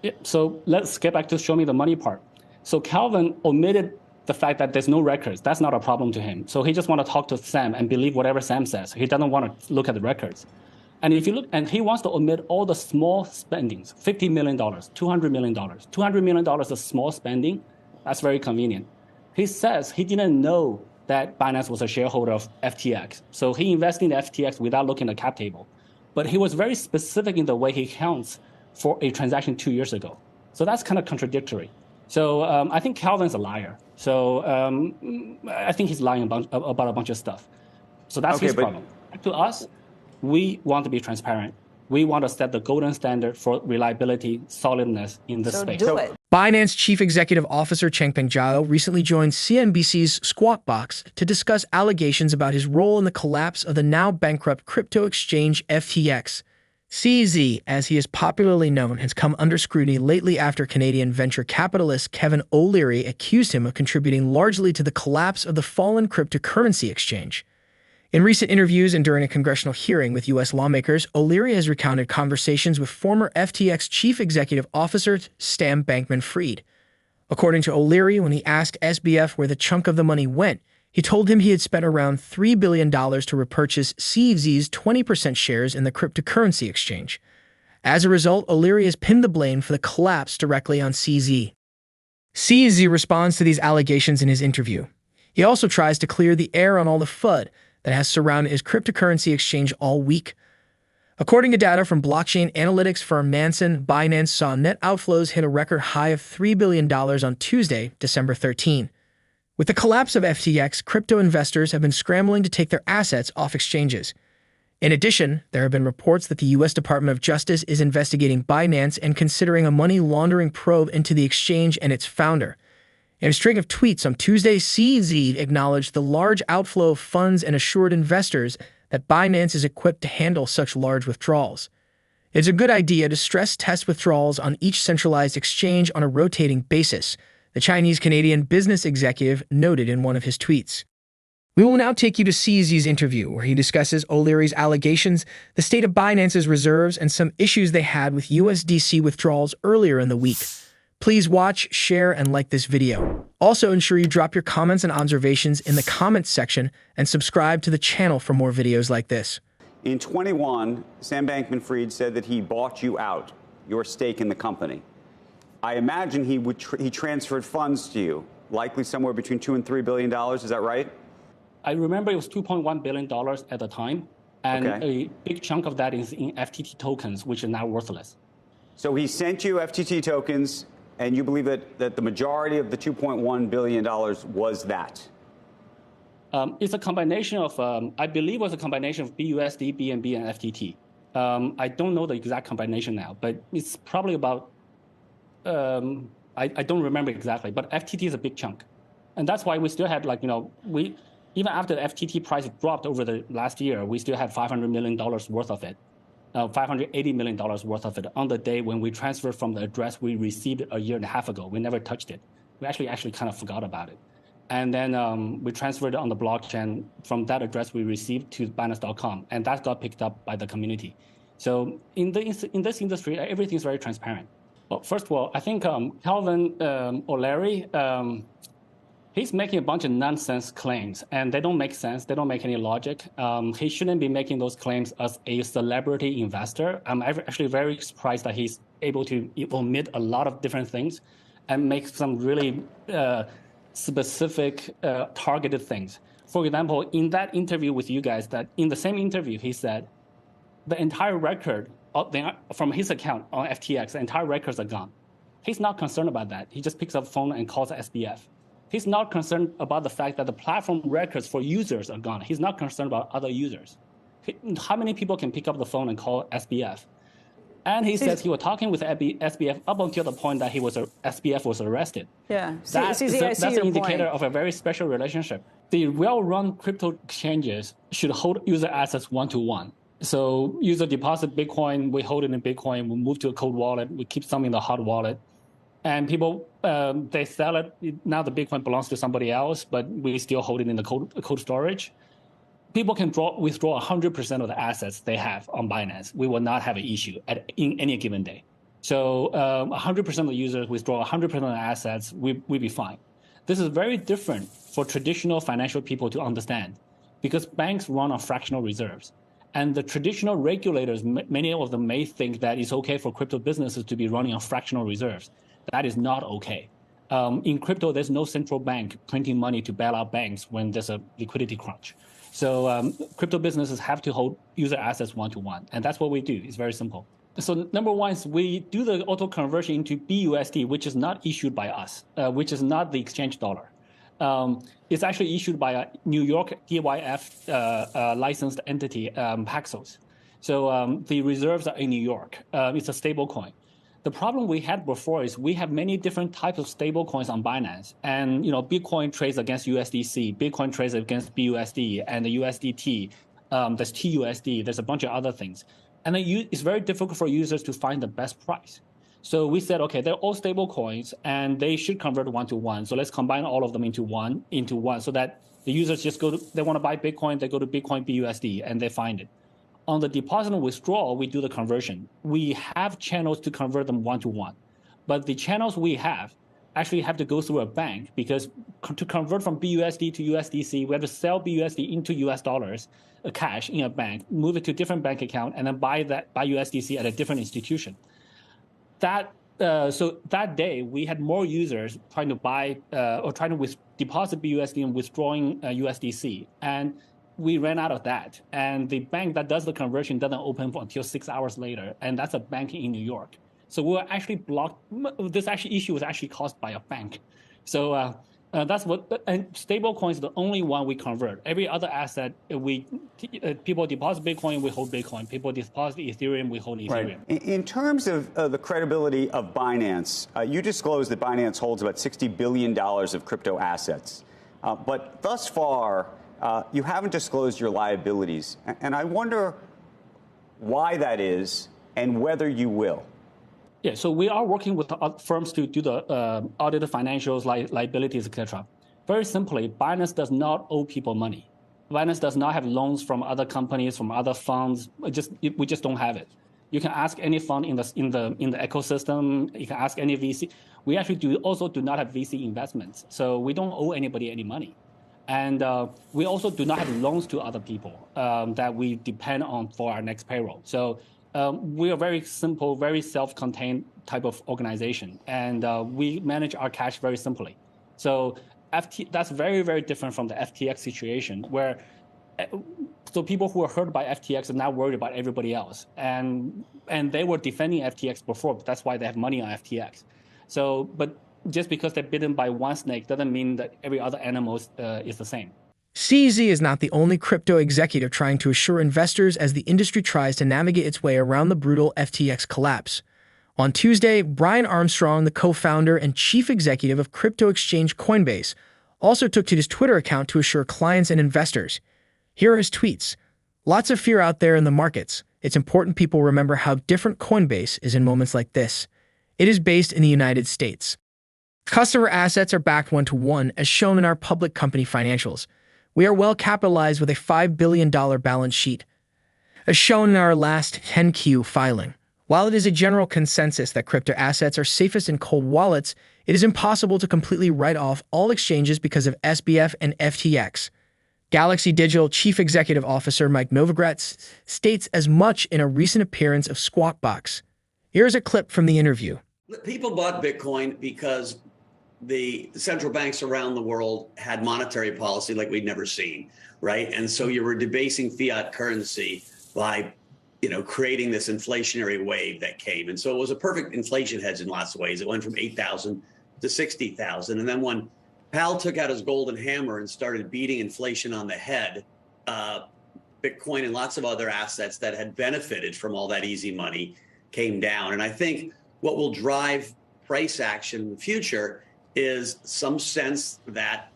Yeah, so let's get back to show me the money part. So Calvin omitted the fact that there's no records. That's not a problem to him. So he just want to talk to Sam and believe whatever Sam says. He doesn't want to look at the records. And if you look, and he wants to omit all the small spendings, $50 million, $200 million. $200 million is small spending. That's very convenient. He says he didn't know that Binance was a shareholder of FTX. So he invested in the FTX without looking at the cap table. But he was very specific in the way he counts for a transaction 2 years ago. So that's kind of contradictory. So I think Calvin's a liar. So I think he's lying about a bunch of stuff. So that's his problem. To us, we want to be transparent. We want to set the golden standard for reliability, solidness in this space. Do it. Binance Chief Executive Officer Changpeng Zhao recently joined CNBC's Squawk Box to discuss allegations about his role in the collapse of the now bankrupt crypto exchange FTX. CZ, as he is popularly known, has come under scrutiny lately after Canadian venture capitalist Kevin O'Leary accused him of contributing largely to the collapse of the fallen cryptocurrency exchange. In recent interviews and during a congressional hearing with U.S. lawmakers, O'Leary has recounted conversations with former FTX Chief Executive Officer Sam Bankman-Fried. According to O'Leary, when he asked SBF where the chunk of the money went, he told him he had spent around $3 billion to repurchase CZ's 20% shares in the cryptocurrency exchange. As a result, O'Leary has pinned the blame for the collapse directly on CZ. CZ responds to these allegations in his interview. He also tries to clear the air on all the FUD that has surrounded his cryptocurrency exchange all week. According to data from blockchain analytics firm Nansen, Binance saw net outflows hit a record high of $3 billion on Tuesday, December 13. With the collapse of FTX, crypto investors have been scrambling to take their assets off exchanges. In addition, there have been reports that the U.S. Department of Justice is investigating Binance and considering a money laundering probe into the exchange and its founder. In a string of tweets on Tuesday, CZ acknowledged the large outflow of funds and assured investors that Binance is equipped to handle such large withdrawals. It's a good idea to stress test withdrawals on each centralized exchange on a rotating basis, the Chinese-Canadian business executive noted in one of his tweets. We will now take you to CZ's interview, where he discusses O'Leary's allegations, the state of Binance's reserves, and some issues they had with USDC withdrawals earlier in the week. Please watch, share, and like this video. Also, ensure you drop your comments and observations in the comments section and subscribe to the channel for more videos like this. In 21, Sam Bankman-Fried said that he bought you out, your stake in the company. I imagine he transferred funds to you, likely somewhere between $2 and $3 billion. Is that right? I remember it was $2.1 billion at the time, and a big chunk of that is in FTT tokens, which are now worthless. So he sent you FTT tokens, and you believe that the majority of the $2.1 billion was that? It's a combination of, I believe it was a combination of BUSD, BNB, and FTT. I don't know the exact combination now, but it's probably about, I don't remember exactly, but FTT is a big chunk. And that's why we still had, like, even after the FTT price dropped over the last year, we still had $500 million worth of it. $580 million worth of it on the day when we transferred from the address we received a year and a half ago. We never touched it. We actually kind of forgot about it. And then we transferred it on the blockchain from that address we received to Binance.com, and that got picked up by the community. So in this industry, everything's very transparent. Well, first of all, I think Calvin O'Leary, he's making a bunch of nonsense claims, and they don't make sense. They don't make any logic. He shouldn't be making those claims as a celebrity investor. I'm actually very surprised that he's able to omit a lot of different things and make some really specific, targeted things. For example, in that interview with you guys, that in the same interview, he said the entire record from his account on FTX, the entire records are gone. He's not concerned about that. He just picks up the phone and calls SBF. He's not concerned about the fact that the platform records for users are gone. He's not concerned about other users. How many people can pick up the phone and call SBF? And he says he was talking with SBF up until the point that SBF was arrested. Yeah, that's an indicator of a very special relationship. The well-run crypto exchanges should hold user assets one-to-one. So user deposit Bitcoin, we hold it in Bitcoin, we move to a cold wallet, we keep some in the hot wallet. And people, they sell it. Now the Bitcoin belongs to somebody else, but we still hold it in the cold storage. People can withdraw 100% of the assets they have on Binance. We will not have an issue in any given day. So 100% of the users withdraw 100% of the assets, we'd be fine. This is very different for traditional financial people to understand because banks run on fractional reserves. And the traditional regulators, many of them may think that it's okay for crypto businesses to be running on fractional reserves. That is not okay. In crypto, there's no central bank printing money to bail out banks when there's a liquidity crunch. So crypto businesses have to hold user assets one-to-one. And that's what we do. It's very simple. So number one is we do the auto conversion into BUSD, which is not issued by us, which is not the exchange dollar. It's actually issued by a New York DYF licensed entity, Paxos. So the reserves are in New York. It's a stable coin. The problem we had before is we have many different types of stable coins on Binance. And Bitcoin trades against USDC, Bitcoin trades against BUSD, and the USDT, there's TUSD, there's a bunch of other things. And then it's very difficult for users to find the best price. So we said, okay, they're all stable coins and they should convert one-to-one. So let's combine all of them into one so that the users just they want to buy Bitcoin, they go to Bitcoin BUSD and they find it. On the deposit and withdrawal, we do the conversion. We have channels to convert them one-to-one. But the channels we have actually have to go through a bank because to convert from BUSD to USDC, we have to sell BUSD into US dollars, cash in a bank, move it to a different bank account, and then buy USDC at a different institution. So that day, we had more users trying to buy or trying to deposit BUSD and withdrawing USDC. And we ran out of that. And the bank that does the conversion doesn't open until 6 hours later. And that's a bank in New York. So we were actually blocked. This issue was actually caused by a bank. So that's what, and stable coins is the only one we convert. Every other asset, people deposit Bitcoin, we hold Bitcoin. People deposit Ethereum, we hold Ethereum. Right. In terms of the credibility of Binance, you disclosed that Binance holds about $60 billion of crypto assets. But thus far, you haven't disclosed your liabilities. And I wonder why that is and whether you will. Yeah, so we are working with firms to do the audit of financials, liabilities, etc. Very simply, Binance does not owe people money. Binance does not have loans from other companies, from other funds. We just don't have it. You can ask any fund in the ecosystem. You can ask any VC. We actually also do not have VC investments, so we don't owe anybody any money. And we also do not have loans to other people that we depend on for our next payroll. So we are very simple, very self-contained type of organization, and we manage our cash very simply. So that's very, very different from the FTX situation, where so people who were hurt by FTX are now worried about everybody else, and they were defending FTX before. But that's why they have money on FTX. So, but just because they're bitten by one snake doesn't mean that every other animal is the same. CZ is not the only crypto executive trying to assure investors as the industry tries to navigate its way around the brutal FTX collapse. On Tuesday, Brian Armstrong, the co-founder and chief executive of crypto exchange Coinbase, also took to his Twitter account to assure clients and investors. Here are his tweets. Lots of fear out there in the markets. It's important people remember how different Coinbase is in moments like this. It is based in the United States. Customer assets are backed one-to-one as shown in our public company financials. We are well capitalized with a $5 billion balance sheet, as shown in our last 10Q filing. While it is a general consensus that crypto assets are safest in cold wallets, it is impossible to completely write off all exchanges because of SBF and FTX. Galaxy Digital Chief Executive Officer Mike Novogratz states as much in a recent appearance of Squawk Box. Here's a clip from the interview. People bought Bitcoin because the central banks around the world had monetary policy like we'd never seen, right? And so you were debasing fiat currency by, creating this inflationary wave that came. And so it was a perfect inflation hedge in lots of ways. It went from 8,000 to 60,000. And then when Powell took out his golden hammer and started beating inflation on the head, Bitcoin and lots of other assets that had benefited from all that easy money came down. And I think what will drive price action in the future is some sense that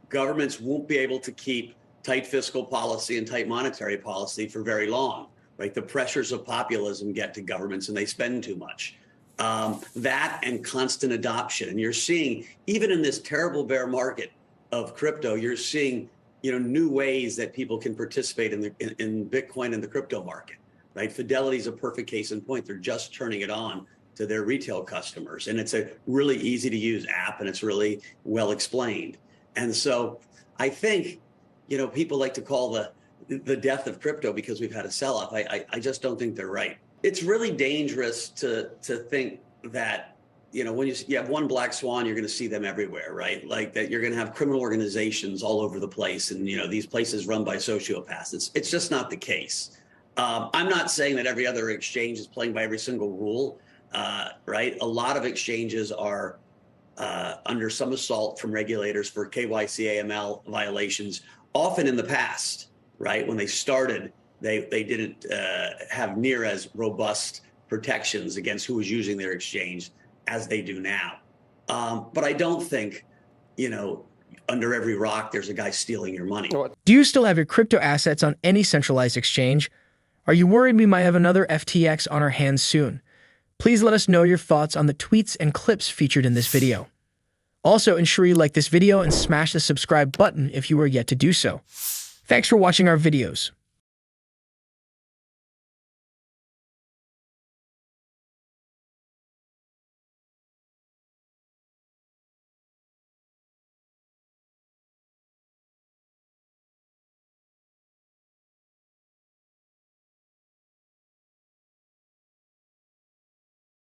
governments won't be able to keep tight fiscal policy and tight monetary policy for very long, right? The pressures of populism get to governments and they spend too much. That and constant adoption. And you're seeing, even in this terrible bear market of crypto, you're seeing, new ways that people can participate in Bitcoin and the crypto market, right? Fidelity is a perfect case in point. They're just turning it on to their retail customers. And it's a really easy to use app, and it's really well explained. And so I think, people like to call the death of crypto because we've had a sell-off. I just don't think they're right. It's really dangerous to think that, when you have one black swan, you're going to see them everywhere, right? Like that you're going to have criminal organizations all over the place. And, these places run by sociopaths. It's just not the case. I'm not saying that every other exchange is playing by every single rule, right? A lot of exchanges are under some assault from regulators for KYC AML violations, often in the past, right? When they started, they didn't have near as robust protections against who was using their exchange as they do now. But I don't think, under every rock, there's a guy stealing your money. Do you still have your crypto assets on any centralized exchange? Are you worried we might have another FTX on our hands soon? Please let us know your thoughts on the tweets and clips featured in this video. Also, ensure you like this video and smash the subscribe button if you are yet to do so. Thanks for watching our videos.